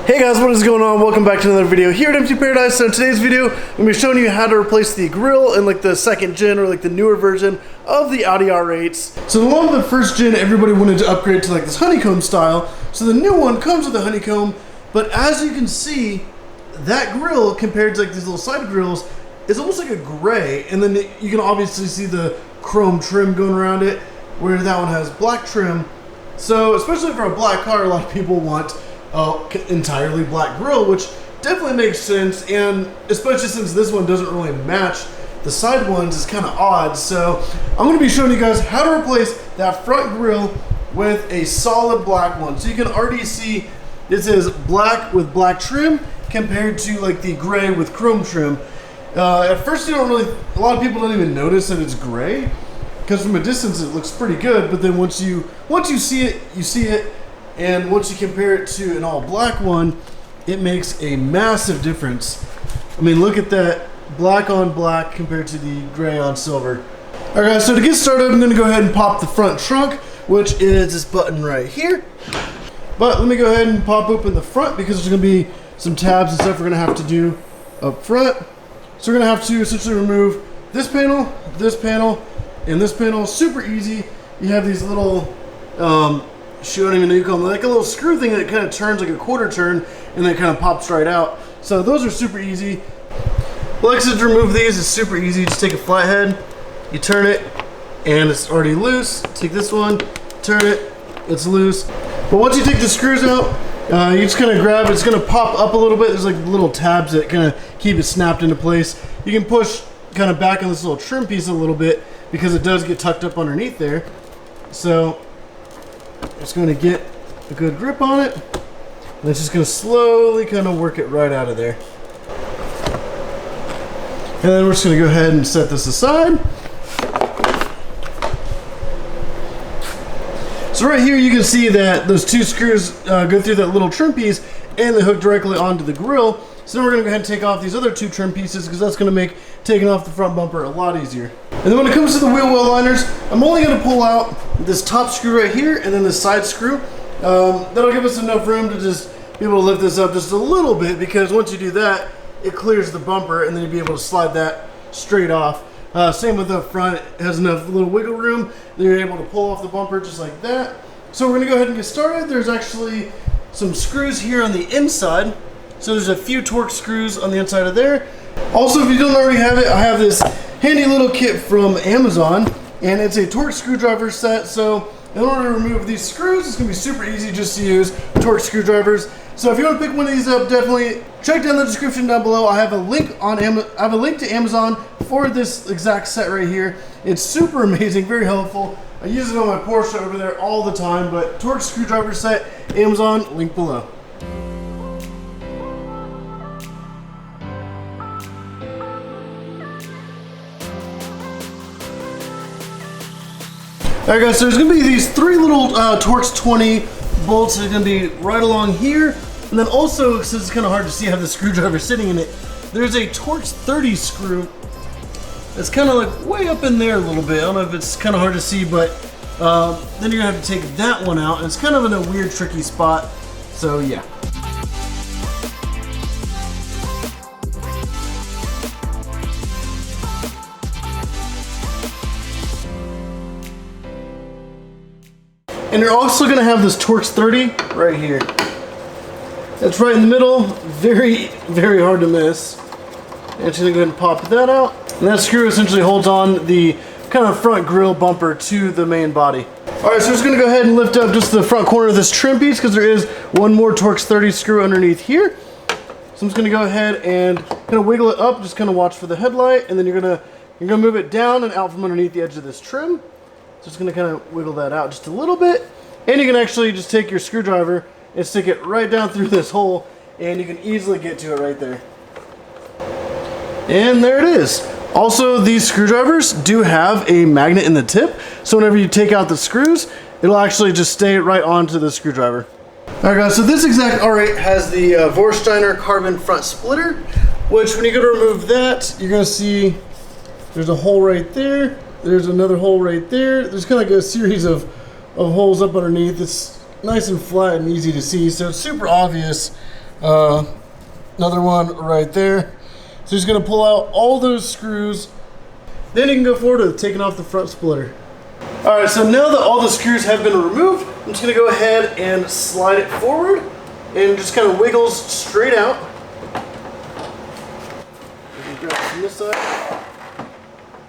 Hey guys, what is going on? Welcome back to another video here at Empty Paradise. So in today's video, I'm going to be showing you how to replace the grille in like the second gen or like the newer version of the Audi R8s. So along with the first gen, everybody wanted to upgrade to like this honeycomb style. So the new one comes with a honeycomb, but as you can see, that grille compared to like these little side grills is almost like a gray, and then you can obviously see the chrome trim going around it, where that one has black trim. So especially for a black car, a lot of people want entirely black grille, which definitely makes sense, and especially since this one doesn't really match the side ones, is kind of odd. So I'm going to be showing you guys how to replace that front grille with a solid black one. So you can already see this is black with black trim compared to like the gray with chrome trim. At first you don't really, a lot of people don't even notice that it's gray, because from a distance it looks pretty good, but then once you see it, you see it. And once you compare it to an all black one, it makes a massive difference. I mean, look at that black on black compared to the gray on silver. All right guys, so to get started, I'm gonna go ahead and pop the front trunk, which is this button right here. But let me go ahead and pop open the front, because there's gonna be some tabs and stuff we're gonna have to do up front. So we're gonna have to essentially remove this panel, and this panel. Super easy. You have these little, I don't even know you call them, like a little screw thing that kind of turns like a quarter turn, and then it kind of pops right out. So those are super easy. Like I said, to remove these is super easy. You just take a flathead, you turn it, and it's already loose. Take this one, turn it, it's loose. But once you take the screws out, you just kind of grab it. It's going to pop up a little bit. There's like little tabs that kind of keep it snapped into place. You can push kind of back on this little trim piece a little bit, because it does get tucked up underneath there. So it's going to get a good grip on it, and it's just going to slowly kind of work it right out of there. And then we're just going to go ahead and set this aside. So right here you can see that those two screws go through that little trim piece, and they hook directly onto the grille. So then we're going to go ahead and take off these other two trim pieces, because that's going to make taking off the front bumper a lot easier. And then when it comes to the wheel well liners, I'm only going to pull out this top screw right here and then the side screw. That'll give us enough room to just be able to lift this up just a little bit, because once you do that, it clears the bumper, and then you'll be able to slide that straight off. Same with the front. It has enough little wiggle room that you're able to pull off the bumper just like that. So we're going to go ahead and get started. There's actually some screws here on the inside. So there's a few Torx screws on the inside of there. Also, if you don't already have it, I have this handy little kit from Amazon, and it's a Torx screwdriver set. So in order to remove these screws, it's going to be super easy just to use Torx screwdrivers. So if you want to pick one of these up, definitely check down the description down below. I have a link on I have a link to Amazon for this exact set right here. It's super amazing, very helpful. I use it on my Porsche over there all the time. But Torx screwdriver set, Amazon, link below. Alright guys, so there's going to be these three little Torx 20 bolts that are going to be right along here. And then also, since it's kind of hard to see, I have the screwdriver sitting in it, there's a Torx 30 screw that's kind of like way up in there a little bit. I don't know if it's kind of hard to see, but then you're going to have to take that one out, and it's kind of in a weird, tricky spot. So yeah. And you're also going to have this Torx 30 right here. That's right in the middle. Very, very hard to miss. And just going to go ahead and pop that out. And that screw essentially holds on the kind of front grille bumper to the main body. Alright, so we're just going to go ahead and lift up just the front corner of this trim piece, because there is one more Torx 30 screw underneath here. So I'm just going to go ahead and kind of wiggle it up. Just kind of watch for the headlight. And then you're going to move it down and out from underneath the edge of this trim. Just going to kind of wiggle that out just a little bit. And you can actually just take your screwdriver and stick it right down through this hole, and you can easily get to it right there. And there it is. Also, these screwdrivers do have a magnet in the tip, so whenever you take out the screws, it'll actually just stay right onto the screwdriver. Alright guys, so this exact R8 has the Vorsteiner carbon front splitter, which when you go to remove that, you're going to see there's a hole right there. There's another hole right there. There's kind of like a series of holes up underneath. It's nice and flat and easy to see, so it's super obvious Another one right there. So he's gonna pull out all those screws. Then you can go forward with taking off the front splitter. All right, so now that all the screws have been removed, I'm just gonna go ahead and slide it forward and just kind of wiggles straight out. Grab it from this side.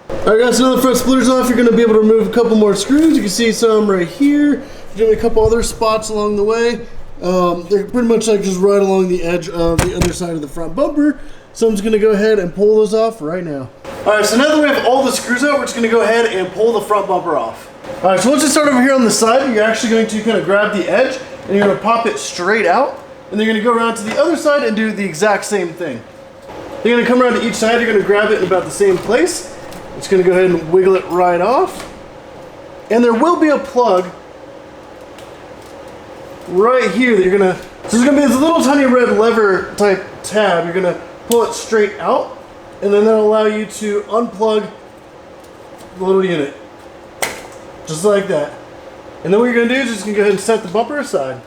All right, guys, so now the front splitter's off. You're gonna be able to remove a couple more screws. You can see some right here. There's a couple other spots along the way. They're pretty much like just right along the edge of the other side of the front bumper. So I'm just gonna go ahead and pull those off right now. All right, so now that we have all the screws out, we're just gonna go ahead and pull the front bumper off. All right, so once you start over here on the side, you're actually going to kind of grab the edge and you're gonna pop it straight out. And then you're gonna go around to the other side and do the exact same thing. You're gonna come around to each side, you're gonna grab it in about the same place. Just gonna go ahead and wiggle it right off. And there will be a plug right here that you're gonna, so there's gonna be this little tiny red lever type tab. You're gonna pull it straight out, and then that'll allow you to unplug the little unit. Just like that. And then what you're gonna do is just gonna go ahead and set the bumper aside.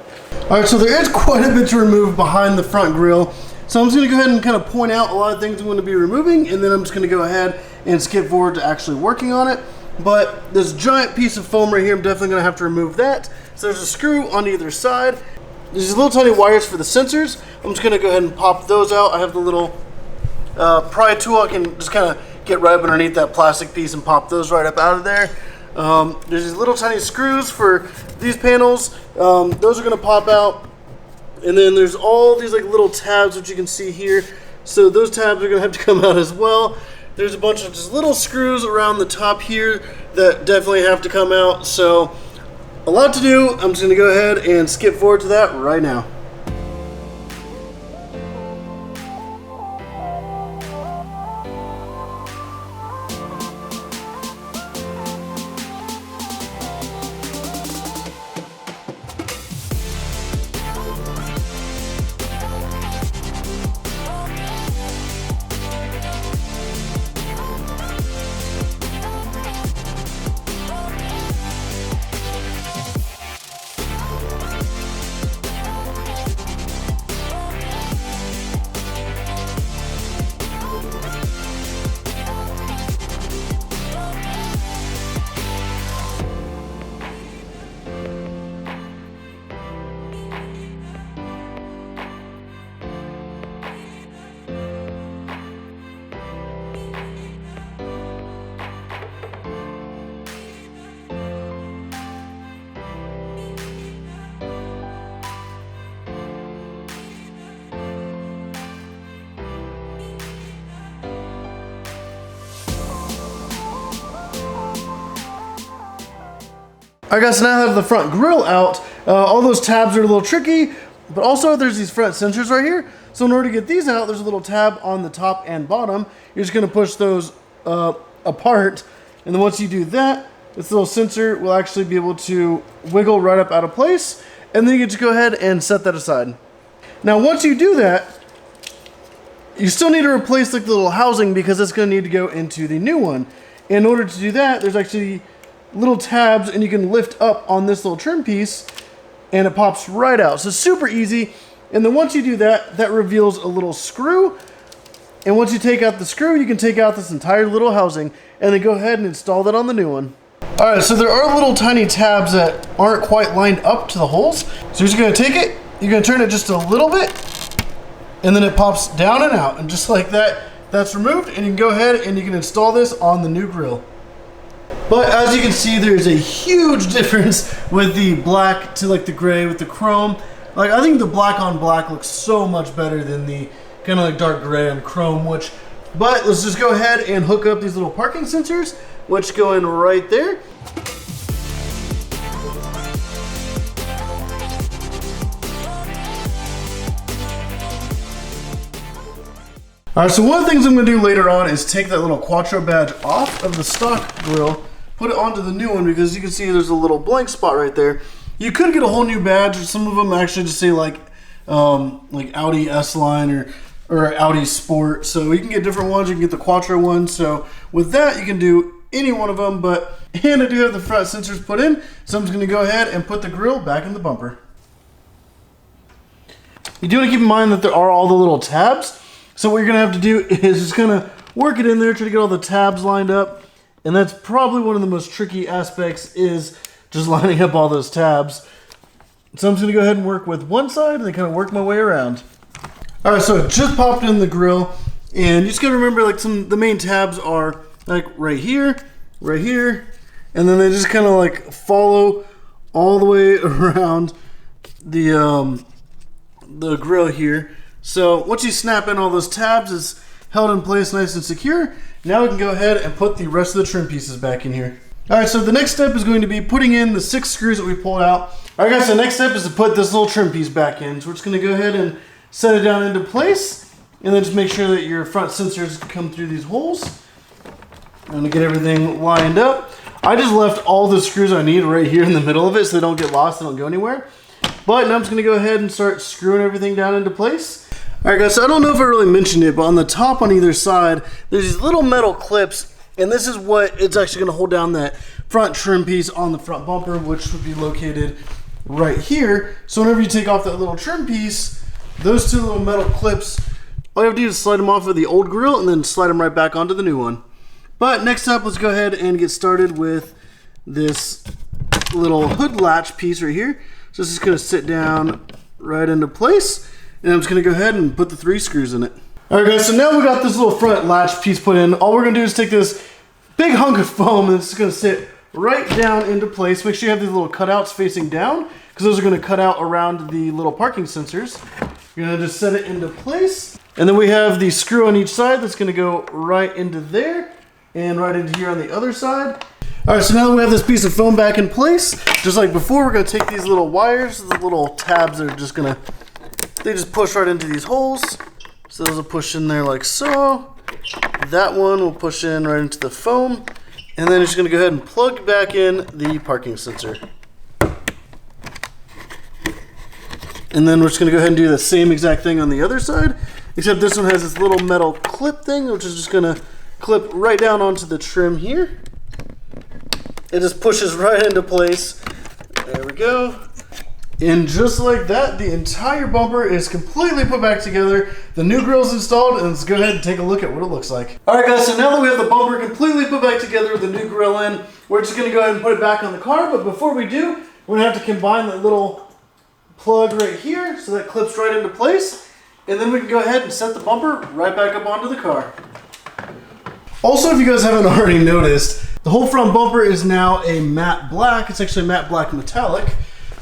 All right, so there is quite a bit to remove behind the front grille. So I'm just gonna go ahead and kind of point out a lot of things I'm gonna be removing, and then I'm just gonna go ahead and skip forward to actually working on it. But this giant piece of foam right here, I'm definitely gonna have to remove that. So there's a screw on either side. There's these little tiny wires for the sensors. I'm just gonna go ahead and pop those out. I have the little pry tool. I can just kind of get right up underneath that plastic piece and pop those right up out of there. There's these little tiny screws for these panels. Those are gonna pop out. And then there's all these like little tabs, which you can see here. So those tabs are gonna have to come out as well. There's a bunch of just little screws around the top here that definitely have to come out. So a lot to do. I'm just gonna go ahead and skip forward to that right now. Alright guys, so now I have the front grille out. All those tabs are a little tricky, but also there's these front sensors right here. So in order to get these out, there's a little tab on the top and bottom. You're just gonna push those apart. And then once you do that, this little sensor will actually be able to wiggle right up out of place. And then you get to go ahead and set that aside. Now once you do that, you still need to replace like the little housing because it's gonna need to go into the new one. In order to do that, there's actually little tabs and you can lift up on this little trim piece and it pops right out. So super easy. And then once you do that, that reveals a little screw. And once you take out the screw, you can take out this entire little housing and then go ahead and install that on the new one. All right, so there are little tiny tabs that aren't quite lined up to the holes. So you're just gonna take it, you're gonna turn it just a little bit, and then it pops down and out. And just like that, that's removed, and you can go ahead and you can install this on the new grille. But as you can see, there's a huge difference with the black to like the gray with the chrome. Like I think the black on black looks so much better than the kind of like dark gray on chrome, but let's just go ahead and hook up these little parking sensors, which go in right there. All right, so one of the things I'm gonna do later on is take that little Quattro badge off of the stock grille, put it onto the new one, because you can see there's a little blank spot right there. You could get a whole new badge, or some of them actually just say like Audi S-Line or Audi Sport. So you can get different ones, you can get the Quattro one. So with that, you can do any one of them, and I do have the front sensors put in, so I'm just gonna go ahead and put the grille back in the bumper. You do want to keep in mind that there are all the little tabs. So what you're gonna have to do is just kind of work it in there, try to get all the tabs lined up. And that's probably one of the most tricky aspects, is just lining up all those tabs. So I'm just gonna go ahead and work with one side and then kind of work my way around. All right, so it just popped in the grill, and you just gotta remember, like, the main tabs are like right here, and then they just kind of like follow all the way around the grill here. So once you snap in all those tabs, it's held in place nice and secure. Now we can go ahead and put the rest of the trim pieces back in here. All right, so the next step is going to be putting in the 6 screws that we pulled out. All right, guys, so the next step is to put this little trim piece back in. So we're just gonna go ahead and set it down into place, and then just make sure that your front sensors come through these holes. I'm gonna get everything lined up. I just left all the screws I need right here in the middle of it so they don't get lost, they don't go anywhere. But now I'm just gonna go ahead and start screwing everything down into place. All right, guys, so I don't know if I really mentioned it, but on the top on either side, there's these little metal clips, and this is what it's actually gonna hold down that front trim piece on the front bumper, which would be located right here. So whenever you take off that little trim piece, those 2 little metal clips, all you have to do is slide them off of the old grill and then slide them right back onto the new one. But next up, let's go ahead and get started with this little hood latch piece right here. So this is gonna sit down right into place, and I'm just gonna go ahead and put the 3 screws in it. All right, guys, so now we got this little front latch piece put in. All we're gonna do is take this big hunk of foam, and it's gonna sit right down into place. Make sure you have these little cutouts facing down, because those are gonna cut out around the little parking sensors. You're gonna just set it into place. And then we have the screw on each side that's gonna go right into there and right into here on the other side. All right, so now that we have this piece of foam back in place, just like before, we're gonna take these little wires, the little tabs are just gonna, they just push right into these holes. So those will push in there like so. That one will push in right into the foam. And then it's gonna go ahead and plug back in the parking sensor. And then we're just gonna go ahead and do the same exact thing on the other side, except this one has this little metal clip thing, which is just gonna clip right down onto the trim here. It just pushes right into place. There we go. And just like that, the entire bumper is completely put back together. The new grill's installed, and let's go ahead and take a look at what it looks like. All right, guys, so now that we have the bumper completely put back together with the new grill in, we're just gonna go ahead and put it back on the car. But before we do, we're gonna have to combine that little plug right here so that clips right into place. And then we can go ahead and set the bumper right back up onto the car. Also, if you guys haven't already noticed, the whole front bumper is now a matte black. It's actually matte black metallic.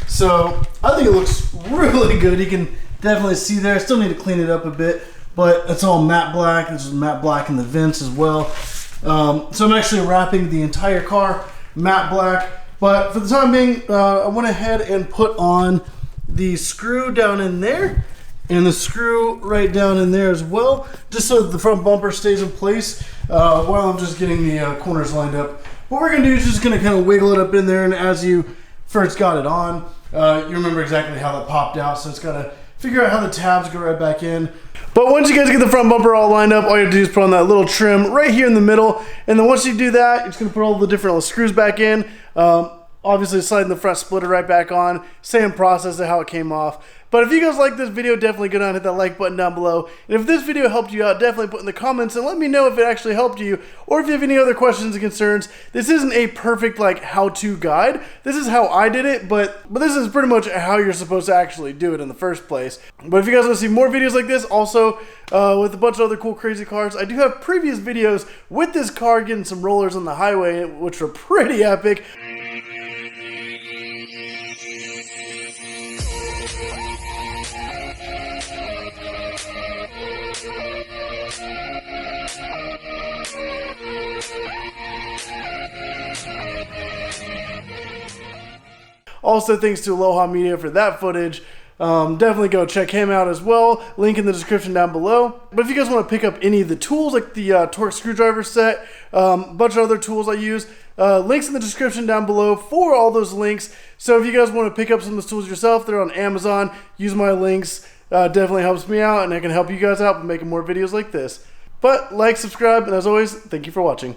So I think it looks really good. You can definitely see there. I still need to clean it up a bit, but it's all matte black. This is matte black in the vents as well. So I'm actually wrapping the entire car matte black. But for the time being, I went ahead and put on the screw down in there and the screw right down in there as well, just so that the front bumper stays in place while I'm just getting the corners lined up. What we're gonna do is just gonna kind of wiggle it up in there, and as you first got it on, you remember exactly how that popped out, so it's gotta figure out how the tabs go right back in. But once you guys get the front bumper all lined up, all you have to do is put on that little trim right here in the middle, and then once you do that, you're just gonna put all the different little screws back in. Obviously sliding the front splitter right back on, same process of how it came off. But if you guys like this video, definitely go down and hit that like button down below. And if this video helped you out, definitely put in the comments and let me know if it actually helped you, or if you have any other questions and concerns. This isn't a perfect like how-to guide. This is how I did it, but this is pretty much how you're supposed to actually do it in the first place. But if you guys want to see more videos like this, also with a bunch of other cool crazy cars, I do have previous videos with this car getting some rollers on the highway, which were pretty epic. Also, thanks to Aloha Media for that footage. Definitely go check him out as well. Link in the description down below. But if you guys want to pick up any of the tools, like the torque screwdriver set, a bunch of other tools I use, links in the description down below for all those links. So if you guys want to pick up some of those tools yourself, they're on Amazon. Use my links. Definitely helps me out, and I can help you guys out by making more videos like this. But like, subscribe, and as always, thank you for watching.